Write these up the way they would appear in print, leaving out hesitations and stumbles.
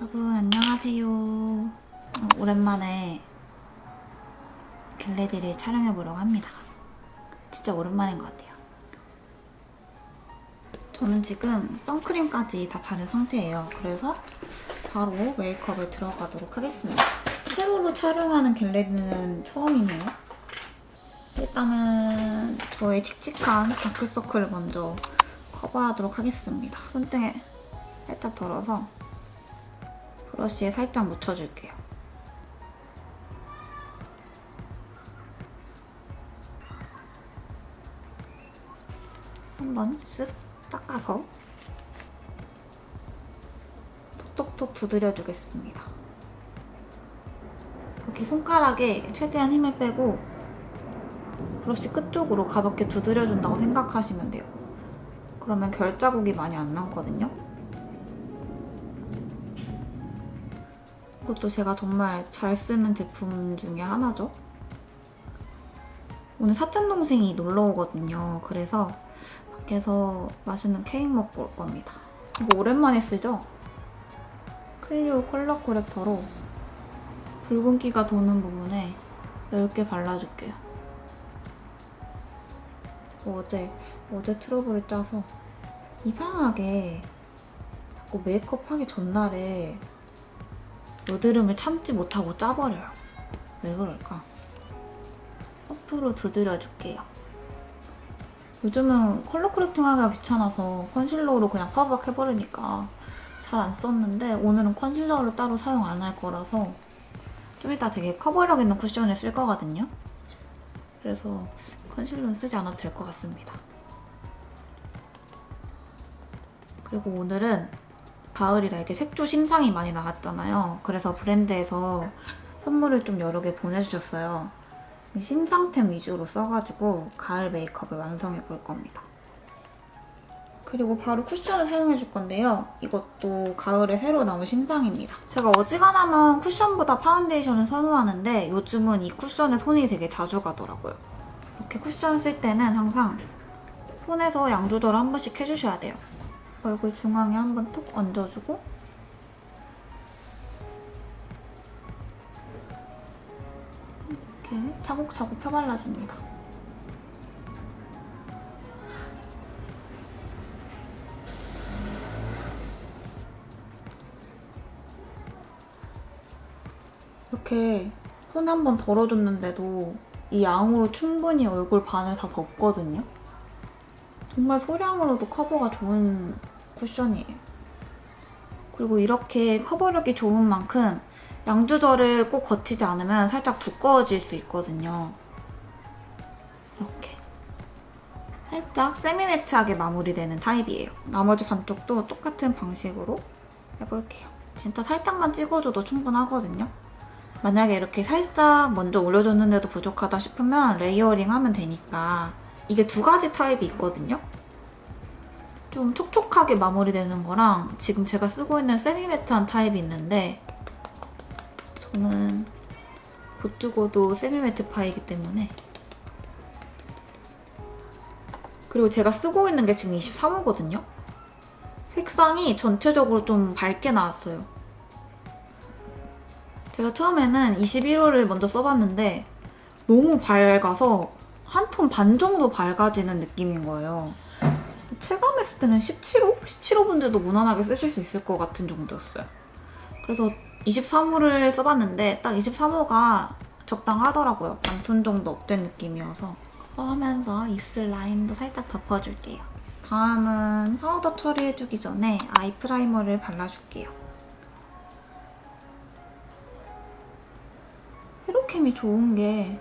여러분 안녕하세요. 오랜만에 겟레디를 촬영해보려고 합니다. 진짜 오랜만인 것 같아요. 저는 지금 선크림까지 다 바른 상태예요. 그래서 바로 메이크업에 들어가도록 하겠습니다. 세로로 촬영하는 겟레디는 처음이네요. 일단은 저의 칙칙한 다크서클을 먼저 커버하도록 하겠습니다. 손등에 살짝 덜어서 브러쉬에 살짝 묻혀줄게요. 한번 쓱 닦아서 톡톡톡 두드려주겠습니다. 이렇게 손가락에 최대한 힘을 빼고 브러쉬 끝쪽으로 가볍게 두드려준다고 생각하시면 돼요. 그러면 결자국이 많이 안 남거든요. 이것도 제가 정말 잘 쓰는 제품 중에 하나죠. 오늘 사촌동생이 놀러 오거든요. 그래서 밖에서 맛있는 케이크 먹고 올 겁니다. 이거 오랜만에 쓰죠? 클리오 컬러 코렉터로 붉은기가 도는 부분에 넓게 발라줄게요. 어제 트러블을 짜서 이상하게 자꾸 메이크업 하기 전날에 여드름을 참지 못하고 짜버려요. 왜 그럴까? 퍼프로 두드려줄게요. 요즘은 컬러 코렉팅 하기가 귀찮아서 컨실러로 그냥 커버박 해버리니까 잘 안 썼는데 오늘은 컨실러를 따로 사용 안 할 거라서 좀 이따 되게 커버력 있는 쿠션을 쓸 거거든요. 그래서 컨실러는 쓰지 않아도 될 것 같습니다. 그리고 오늘은 가을이라 이제 색조 신상이 많이 나왔잖아요. 그래서 브랜드에서 선물을 좀 여러 개 보내주셨어요. 신상템 위주로 써가지고 가을 메이크업을 완성해 볼 겁니다. 그리고 바로 쿠션을 사용해 줄 건데요. 이것도 가을에 새로 나온 신상입니다. 제가 어지간하면 쿠션보다 파운데이션을 선호하는데 요즘은 이 쿠션에 손이 되게 자주 가더라고요. 이렇게 쿠션 쓸 때는 항상 손에서 양 조절을 한 번씩 해주셔야 돼요. 얼굴 중앙에 한 번 톡 얹어주고 이렇게 차곡차곡 펴발라줍니다. 이렇게 손 한 번 덜어줬는데도 이 양으로 충분히 얼굴 반을 다 덮거든요. 정말 소량으로도 커버가 좋은 쿠션이에요. 그리고 이렇게 커버력이 좋은 만큼 양 조절을 꼭 거치지 않으면 살짝 두꺼워질 수 있거든요. 이렇게 살짝 세미매트하게 마무리되는 타입이에요. 나머지 반쪽도 똑같은 방식으로 해볼게요. 진짜 살짝만 찍어줘도 충분하거든요. 만약에 이렇게 살짝 먼저 올려줬는데도 부족하다 싶으면 레이어링 하면 되니까 이게 두 가지 타입이 있거든요. 좀 촉촉하게 마무리되는 거랑 지금 제가 쓰고 있는 세미매트한 타입이 있는데 저는 곧 죽어도 세미매트 파이기 때문에 그리고 제가 쓰고 있는 게 지금 23호거든요. 색상이 전체적으로 좀 밝게 나왔어요. 제가 처음에는 21호를 먼저 써봤는데 너무 밝아서 한 톤 반 정도 밝아지는 느낌인 거예요. 체감했을 때는 17호? 17호분들도 무난하게 쓰실 수 있을 것 같은 정도였어요. 그래서 23호를 써봤는데 딱 23호가 적당하더라고요. 반톤 정도 업된 느낌이어서. 하면서 입술 라인도 살짝 덮어줄게요. 다음은 파우더 처리해주기 전에 아이 프라이머를 발라줄게요. 세로캠이 좋은 게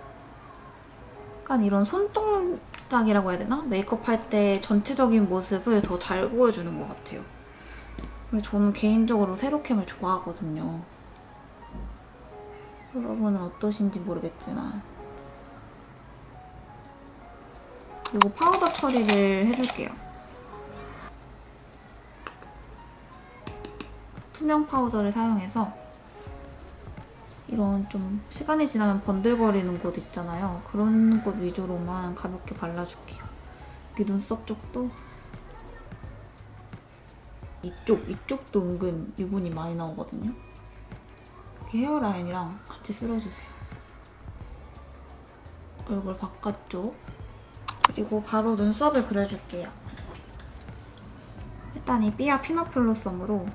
약간 이런 손동작이라고 해야 되나? 메이크업 할 때 전체적인 모습을 더 잘 보여주는 것 같아요. 그래서 저는 개인적으로 세로캠을 좋아하거든요. 여러분은 어떠신지 모르겠지만 그리고 파우더 처리를 해줄게요. 투명 파우더를 사용해서 이런 좀 시간이 지나면 번들거리는 곳 있잖아요. 그런 곳 위주로만 가볍게 발라줄게요. 여기 눈썹 쪽도 이쪽도 은근 유분이 많이 나오거든요. 이렇게 헤어라인이랑 같이 쓸어주세요. 얼굴 바깥쪽. 그리고 바로 눈썹을 그려줄게요. 일단 이 삐아 피넛 블러썸으로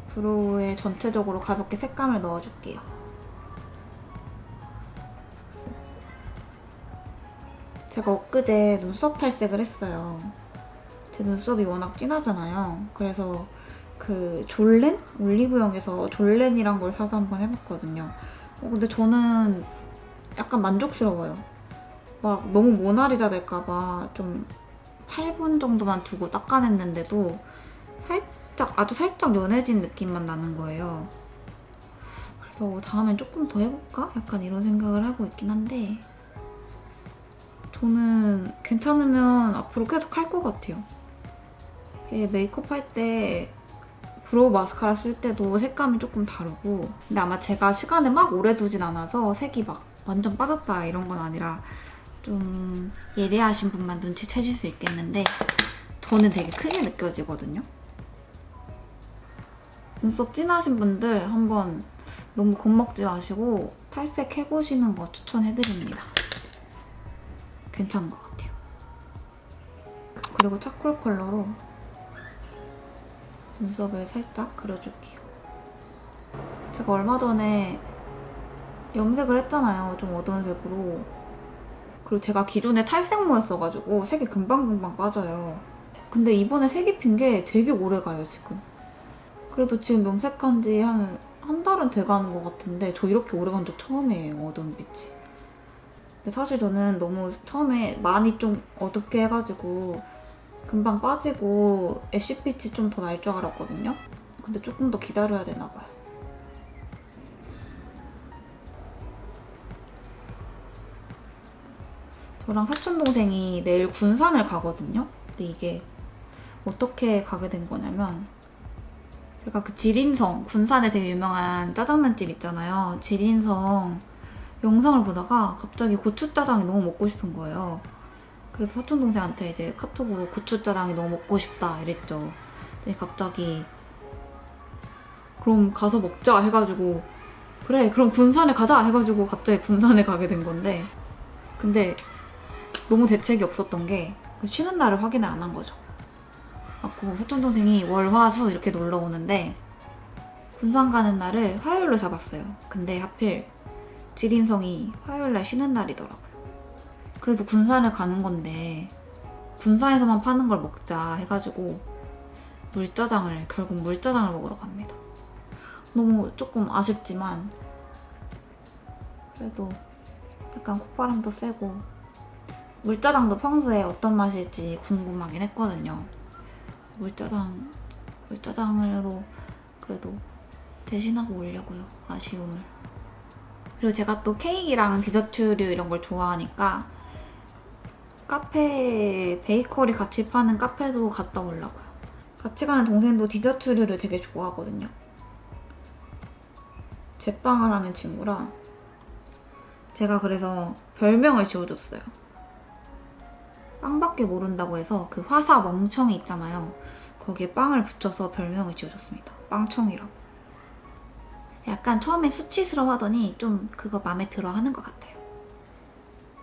브로우에 전체적으로 가볍게 색감을 넣어줄게요. 제가 엊그제 눈썹 탈색을 했어요. 제 눈썹이 워낙 진하잖아요. 그래서 그 졸렌? 올리브영에서 졸렌이란 걸 사서 한번 해봤거든요. 근데 저는 약간 만족스러워요. 막 너무 모나리자 될까봐 좀 8분 정도만 두고 닦아냈는데도 아주 살짝 연해진 느낌만 나는 거예요. 그래서 다음엔 조금 더 해볼까? 약간 이런 생각을 하고 있긴 한데 저는 괜찮으면 앞으로 계속 할 것 같아요. 메이크업 할 때 브로우 마스카라 쓸 때도 색감이 조금 다르고 근데 아마 제가 시간을 막 오래 두진 않아서 색이 막 완전 빠졌다 이런 건 아니라 좀 예리하신 분만 눈치채실 수 있겠는데 저는 되게 크게 느껴지거든요. 눈썹 진하신 분들 한번 너무 겁먹지 마시고 탈색해보시는 거 추천해드립니다. 괜찮은 것 같아요. 그리고 차콜 컬러로 눈썹을 살짝 그려줄게요. 제가 얼마 전에 염색을 했잖아요. 좀 어두운 색으로. 그리고 제가 기존에 탈색모였어가지고 색이 금방금방 빠져요. 근데 이번에 색이 핀 게 되게 오래가요, 지금. 그래도 지금 염색한 지 한 달은 돼가는 것 같은데 저 이렇게 오래 간 적 처음이에요, 어두운 빛이. 근데 사실 저는 너무 처음에 많이 좀 어둡게 해가지고 금방 빠지고 애쉬빛이 좀 더 날 줄 알았거든요? 근데 조금 더 기다려야 되나 봐요. 저랑 사촌동생이 내일 군산을 가거든요? 근데 이게 어떻게 가게 된 거냐면 제가 그 지린성, 군산에 되게 유명한 짜장면집 있잖아요. 지린성 영상을 보다가 갑자기 고추짜장이 너무 먹고 싶은 거예요. 그래서 사촌동생한테 이제 카톡으로 고추짜장이 너무 먹고 싶다 이랬죠. 근데 갑자기 그럼 가서 먹자 해가지고 그래 그럼 군산에 가자 해가지고 갑자기 군산에 가게 된 건데 근데 너무 대책이 없었던 게 쉬는 날을 확인을 안 한 거죠. 그래서 사촌동생이 월, 화, 수 이렇게 놀러 오는데 군산 가는 날을 화요일로 잡았어요. 근데 하필 지린성이 화요일날 쉬는 날이더라고요. 그래도 군산을 가는 건데 군산에서만 파는 걸 먹자 해가지고 결국 물짜장을 먹으러 갑니다. 너무 조금 아쉽지만 그래도 약간 콧바람도 쐬고 물짜장도 평소에 어떤 맛일지 궁금하긴 했거든요. 물짜장으로 그래도 대신하고 오려고요. 아쉬움을. 그리고 제가 또 케이크랑 디저트류 이런 걸 좋아하니까 카페, 베이커리 같이 파는 카페도 갔다 오려고요. 같이 가는 동생도 디저트류를 되게 좋아하거든요. 제빵을 하는 친구라 제가 그래서 별명을 지어줬어요. 빵밖에 모른다고 해서 그 화사 멍청이 있잖아요. 거기에 빵을 붙여서 별명을 지어줬습니다. 빵청이라고. 약간 처음에 수치스러워 하더니 좀 그거 마음에 들어 하는 것 같아요.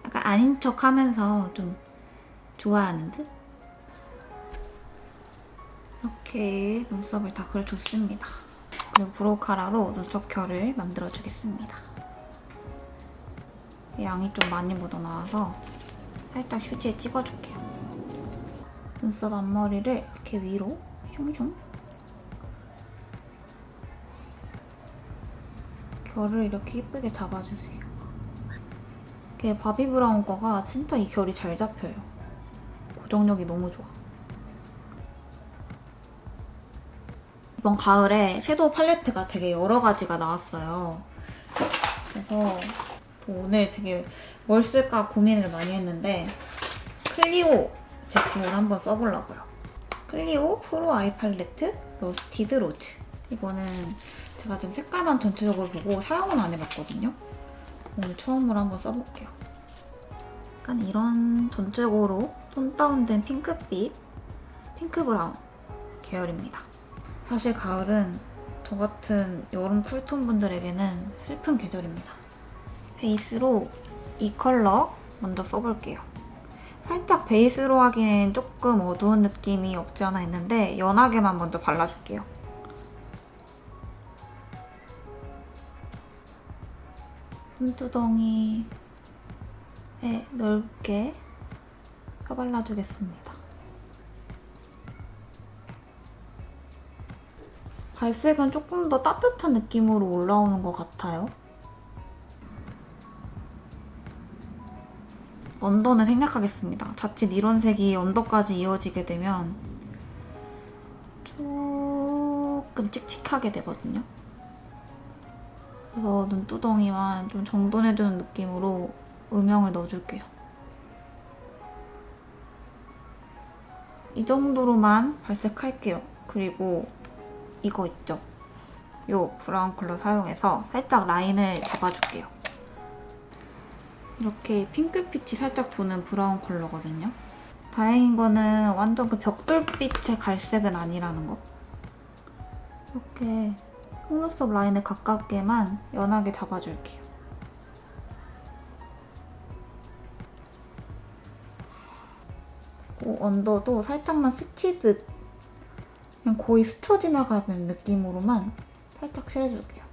약간 아닌 척 하면서 좀 좋아하는 듯? 이렇게 눈썹을 다 그려줬습니다. 그리고 브로우 카라로 눈썹 결을 만들어주겠습니다. 양이 좀 많이 묻어나와서 살짝 휴지에 찍어줄게요. 눈썹 앞머리를 이렇게 위로 슝슝 결을 이렇게 예쁘게 잡아주세요. 이게 바비 브라운 거가 진짜 이 결이 잘 잡혀요. 고정력이 너무 좋아. 이번 가을에 섀도우 팔레트가 되게 여러 가지가 나왔어요. 그래서 오늘 되게 뭘 쓸까 고민을 많이 했는데 클리오 제품을 한번 써보려고요. 클리오 프로 아이 팔레트 로스티드 로즈. 이거는 제가 지금 색깔만 전체적으로 보고 사용은 안 해봤거든요. 오늘 처음으로 한번 써볼게요. 약간 이런 전체적으로 톤 다운된 핑크빛, 핑크 브라운 계열입니다. 사실 가을은 저 같은 여름 쿨톤 분들에게는 슬픈 계절입니다. 베이스로 이 컬러 먼저 써볼게요. 살짝 베이스로 하기엔 조금 어두운 느낌이 없지 않아 있는데 연하게만 먼저 발라줄게요. 손두덩이에 넓게 펴발라주겠습니다. 발색은 조금 더 따뜻한 느낌으로 올라오는 것 같아요. 언더는 생략하겠습니다. 자칫 이런 색이 언더까지 이어지게 되면 조금 칙칙하게 되거든요. 그래서 눈두덩이만 좀 정돈해주는 느낌으로 음영을 넣어줄게요. 이 정도로만 발색할게요. 그리고 이거 있죠? 이 브라운 컬러 사용해서 살짝 라인을 잡아줄게요. 이렇게 핑크빛이 살짝 도는 브라운 컬러거든요. 다행인 거는 완전 그 벽돌빛의 갈색은 아니라는 거. 이렇게 속눈썹 라인에 가깝게만 연하게 잡아줄게요. 언더도 살짝만 스치듯 그냥 거의 스쳐 지나가는 느낌으로만 살짝 칠해줄게요.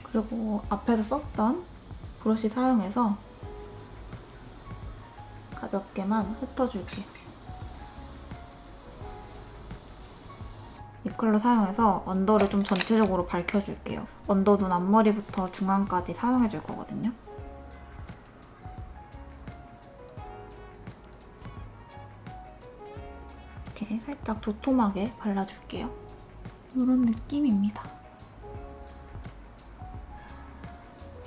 그리고 앞에서 썼던 브러쉬 사용해서 가볍게만 흩어줄게요. 이 컬러 사용해서 언더를 좀 전체적으로 밝혀줄게요. 언더 눈 앞머리부터 중앙까지 사용해줄 거거든요. 이렇게 살짝 도톰하게 발라줄게요. 이런 느낌입니다.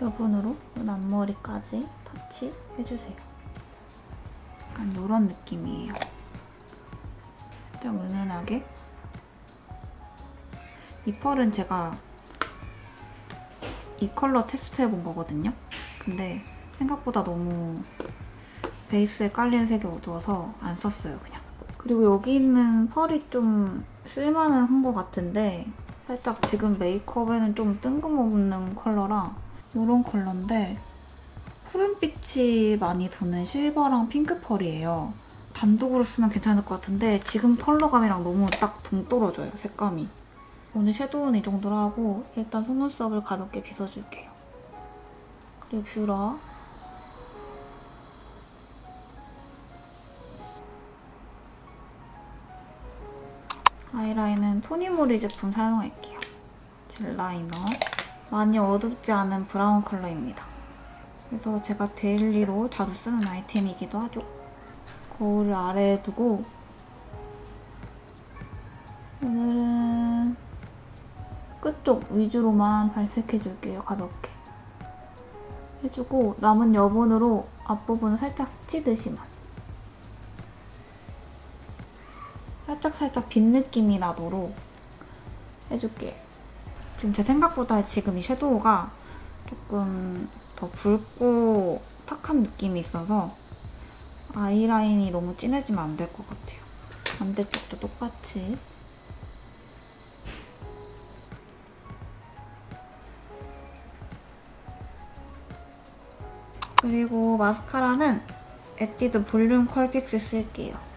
여분으로 눈 앞머리까지 터치해주세요. 약간 이런 느낌이에요. 살짝 은은하게. 이 펄은 제가 이 컬러 테스트해본 거거든요. 근데 생각보다 너무 베이스에 깔리는 색이 어두워서 안 썼어요, 그냥. 그리고 여기 있는 펄이 좀 쓸만한 것 같은데 살짝 지금 메이크업에는 좀 뜬금없는 컬러라 이런 컬러인데 푸른빛이 많이 도는 실버랑 핑크 펄이에요. 단독으로 쓰면 괜찮을 것 같은데 지금 컬러감이랑 너무 딱 동떨어져요, 색감이. 오늘 섀도우는 이 정도로 하고 일단 속눈썹을 가볍게 빗어줄게요. 그리고 뷰러. 아이라인은 토니모리 제품 사용할게요. 젤 라이너. 많이 어둡지 않은 브라운 컬러입니다. 그래서 제가 데일리로 자주 쓰는 아이템이기도 하죠. 거울을 아래에 두고 오늘은 끝쪽 위주로만 발색해줄게요, 가볍게. 해주고 남은 여분으로 앞부분을 살짝 스치듯이만. 살짝 빈 느낌이 나도록 해줄게요. 지금 제 생각보다 지금 이 섀도우가 조금 더 붉고 탁한 느낌이 있어서 아이라인이 너무 진해지면 안 될 것 같아요. 반대쪽도 똑같이. 그리고 마스카라는 에뛰드 볼륨 컬픽스 쓸게요.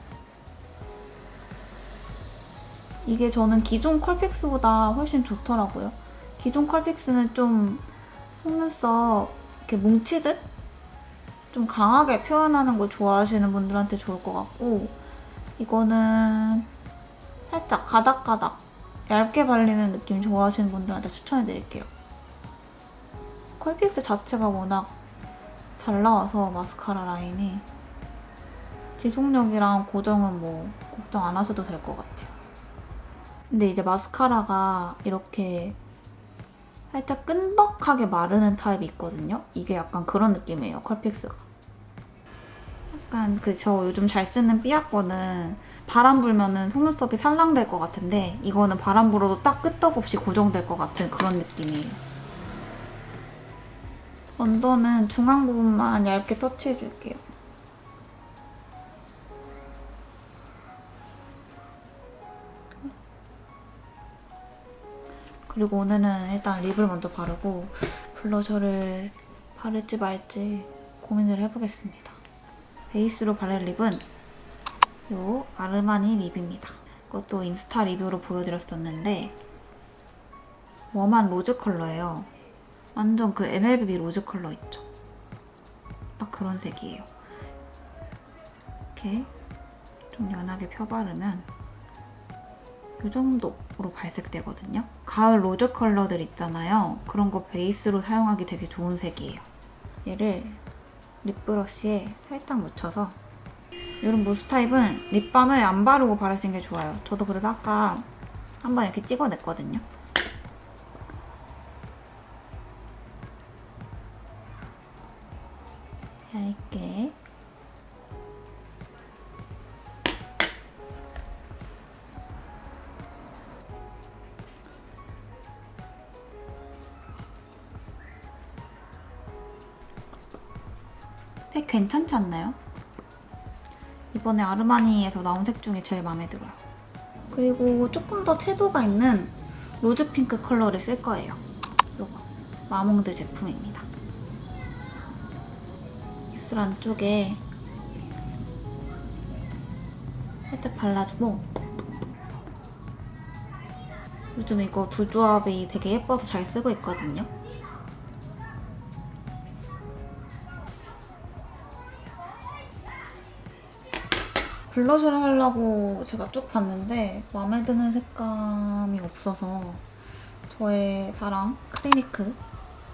이게 저는 기존 컬픽스보다 훨씬 좋더라고요. 기존 컬픽스는 좀 속눈썹 이렇게 뭉치듯 좀 강하게 표현하는 걸 좋아하시는 분들한테 좋을 것 같고 이거는 살짝 가닥가닥 얇게 발리는 느낌 좋아하시는 분들한테 추천해드릴게요. 컬픽스 자체가 워낙 잘 나와서 마스카라 라인이 지속력이랑 고정은 뭐 걱정 안 하셔도 될 것 같아요. 근데 이제 마스카라가 이렇게 살짝 끈덕하게 마르는 타입이 있거든요. 이게 약간 그런 느낌이에요, 컬픽스가. 약간 저 요즘 잘 쓰는 삐아 거는 바람 불면은 속눈썹이 살랑될 것 같은데 이거는 바람 불어도 딱 끄떡없이 고정될 것 같은 그런 느낌이에요. 언더는 중앙 부분만 얇게 터치해줄게요. 그리고 오늘은 일단 립을 먼저 바르고 블러셔를 바를지 말지 고민을 해보겠습니다. 베이스로 바를 립은 이 아르마니 립입니다. 이것도 인스타 리뷰로 보여드렸었는데 웜한 로즈 컬러예요. 완전 그 MLB 로즈 컬러 있죠? 딱 그런 색이에요. 이렇게 좀 연하게 펴바르면 이 정도로 발색되거든요. 가을 로즈 컬러들 있잖아요. 그런 거 베이스로 사용하기 되게 좋은 색이에요. 얘를 립브러쉬에 살짝 묻혀서 이런 무스 타입은 립밤을 안 바르고 바르시는 게 좋아요. 저도 그래서 아까 한번 이렇게 찍어냈거든요. 얇게 색 괜찮지 않나요? 이번에 아르마니에서 나온 색 중에 제일 마음에 들어요. 그리고 조금 더 채도가 있는 로즈 핑크 컬러를 쓸 거예요. 이거 마몽드 제품입니다. 입술 안쪽에 살짝 발라주고 요즘 이거 두 조합이 되게 예뻐서 잘 쓰고 있거든요. 블러셔를 하려고 제가 쭉 봤는데 마음에 드는 색감이 없어서 저의 사랑 크리니크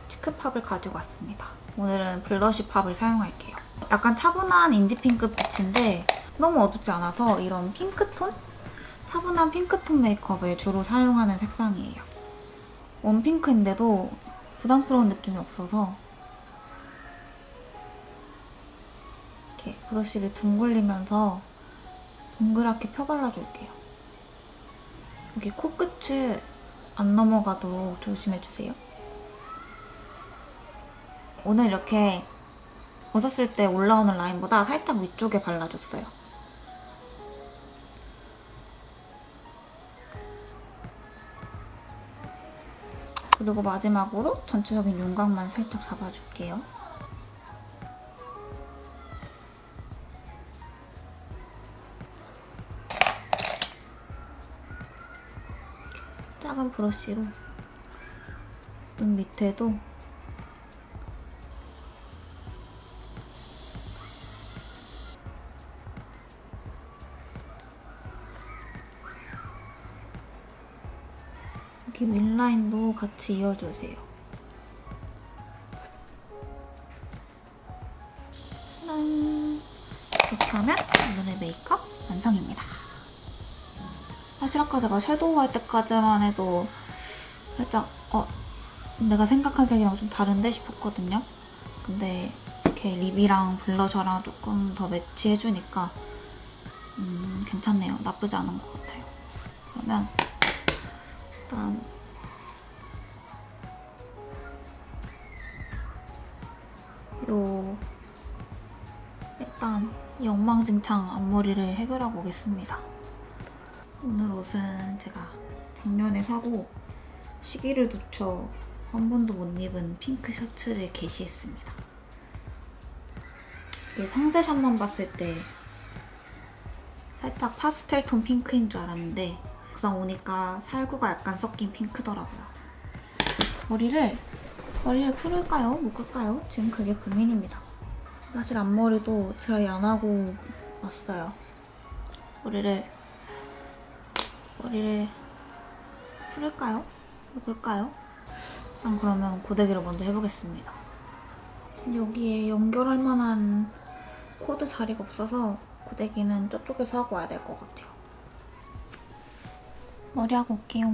치크팝을 가지고 왔습니다. 오늘은 블러쉬 팝을 사용할게요. 약간 차분한 인디핑크 빛인데 너무 어둡지 않아서 이런 핑크톤? 차분한 핑크톤 메이크업에 주로 사용하는 색상이에요. 웜핑크인데도 부담스러운 느낌이 없어서 이렇게 브러쉬를 둥글리면서 동그랗게 펴발라줄게요. 여기 코끝을 안 넘어가도록 조심해주세요. 오늘 이렇게 벗었을 때 올라오는 라인보다 살짝 위쪽에 발라줬어요. 그리고 마지막으로 전체적인 윤곽만 살짝 잡아줄게요. 작은 브러쉬로 눈 밑에도 여기 윗라인도 같이 이어주세요. 짠! 이렇게 하면 오늘의 메이크업 완성입니다. 사실 아까 제가 섀도우 할 때까지만 해도 살짝 내가 생각한 색이랑 좀 다른데 싶었거든요. 근데 이렇게 립이랑 블러셔랑 조금 더 매치해주니까 괜찮네요. 나쁘지 않은 것 같아요. 그러면 일단 이 엉망진창 앞머리를 해결하고 오겠습니다. 오늘 옷은 제가 작년에 사고 시기를 놓쳐 한 번도 못 입은 핑크 셔츠를 게시했습니다. 이게 상세샷만 봤을 때 살짝 파스텔 톤 핑크인 줄 알았는데 막상 오니까 살구가 약간 섞인 핑크더라고요. 머리를 풀을까요? 묶을까요? 지금 그게 고민입니다. 사실 앞머리도 드라이 안 하고 왔어요. 머리를 풀을까요? 묶을까요? 일단 그러면 고데기를 먼저 해보겠습니다. 지금 여기에 연결할 만한 코드 자리가 없어서 고데기는 저쪽에서 하고 와야 될 것 같아요. 머리하고 올게요.